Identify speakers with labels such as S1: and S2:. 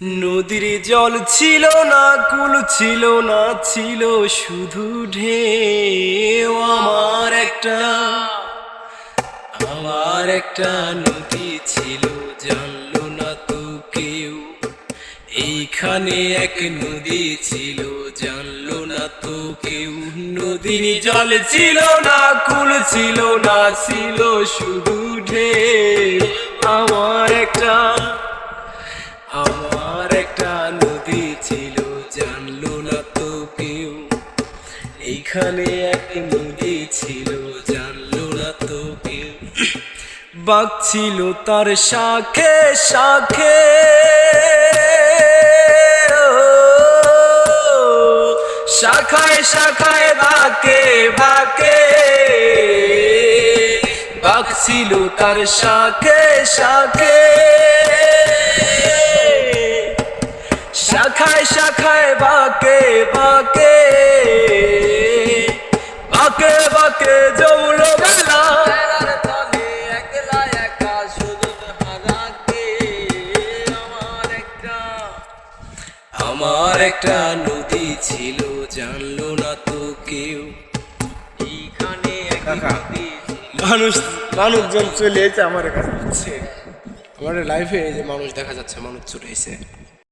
S1: নদীর জল ছিল না, কুল ছিল না, ছিল শুধু ঢেউ। আমার একটা নদী ছিল, জানলো না তো কেউ। এইখানে এক নদী ছিল, জানলো না তো কেউ। নদীর জল ছিল না, কুল ছিল না, ছিল শুধু ঢেউ। আমার একটা নদী ছিল, জানলো না তো কেউ। এইখানে এক নদী ছিল, জানলো না তো কেউ। বাঘ ছিল তার শাখে শাখে, শাখায় শাখায় বাঁকে বাঁকে। বাঘ ছিল তার শাখে শাখে, শাখায় শাখায় বাঁকে বাঁকে। বাঁকে বাঁকে জমল বেলা, আমার একটা নদী ছিল, জানলো না তো কেউ। এইখানে মানুষজন চলে এসে আমার কাছে, আমার লাইফে যে মানুষ দেখা যাচ্ছে, মানুষ চলে এসে।